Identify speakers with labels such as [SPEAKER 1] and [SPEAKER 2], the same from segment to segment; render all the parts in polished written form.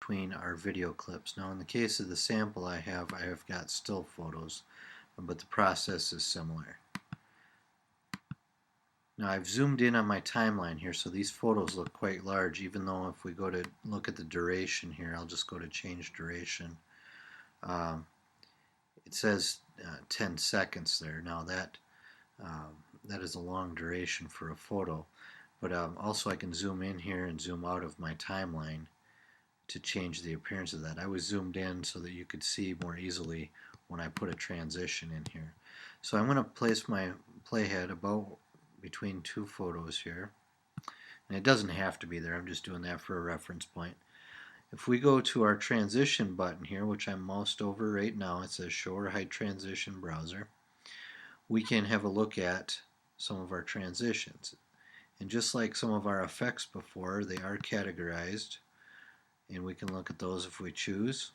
[SPEAKER 1] between our video clips. Now in the case of the sample I have got still photos, but the process is similar. Now I've zoomed in on my timeline here, so these photos look quite large, even though if we go to look at the duration here, I'll just go to change duration. It says 10 seconds there. Now that is a long duration for a photo, but also I can zoom in here and zoom out of my timeline to change the appearance of that. I was zoomed in so that you could see more easily when I put a transition in here. So I'm going to place my playhead about between two photos here, and it doesn't have to be there, I'm just doing that for a reference point. If we go to our transition button here, which I'm moused over right now, it says show or hide transition browser, we can have a look at some of our transitions. And just like some of our effects before, they are categorized, and we can look at those if we choose.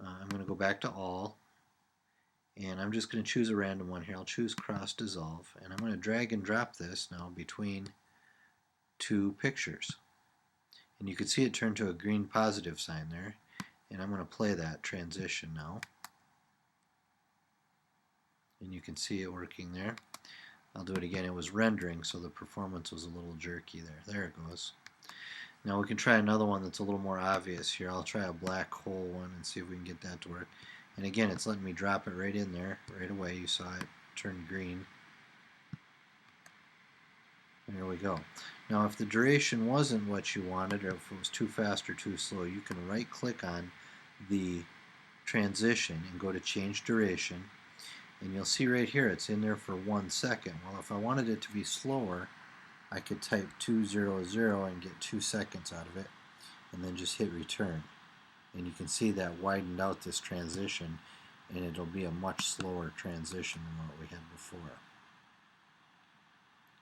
[SPEAKER 1] I'm going to go back to all, and I'm just going to choose a random one here. I'll choose cross dissolve, and I'm going to drag and drop this now between two pictures. And you can see it turn to a green positive sign there, and I'm going to play that transition now. And you can see it working there. I'll do it again. It was rendering, so the performance was a little jerky there. There it goes. Now we can try another one that's a little more obvious here. I'll try a black hole one and see if we can get that to work. And again, it's letting me drop it right in there right away. You saw it turn green. And here we go. Now if the duration wasn't what you wanted, or if it was too fast or too slow, you can right click on the transition and go to change duration, and you'll see right here it's in there for 1 second. Well, if I wanted it to be slower, I could type 200 and get 2 seconds out of it, and then just hit return. And you can see that widened out this transition, and it'll be a much slower transition than what we had before.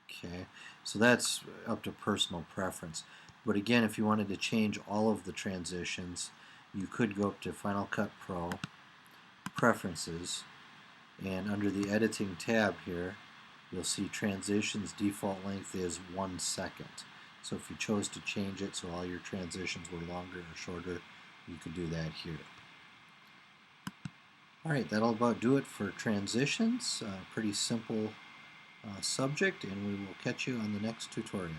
[SPEAKER 1] Okay, so that's up to personal preference. But again, if you wanted to change all of the transitions, you could go up to Final Cut Pro, Preferences, and under the Editing tab here, you'll see Transitions default length is 1 second. So if you chose to change it so all your transitions were longer or shorter, you could do that here. Alright, that'll about do it for transitions. Pretty simple subject, and we will catch you on the next tutorial.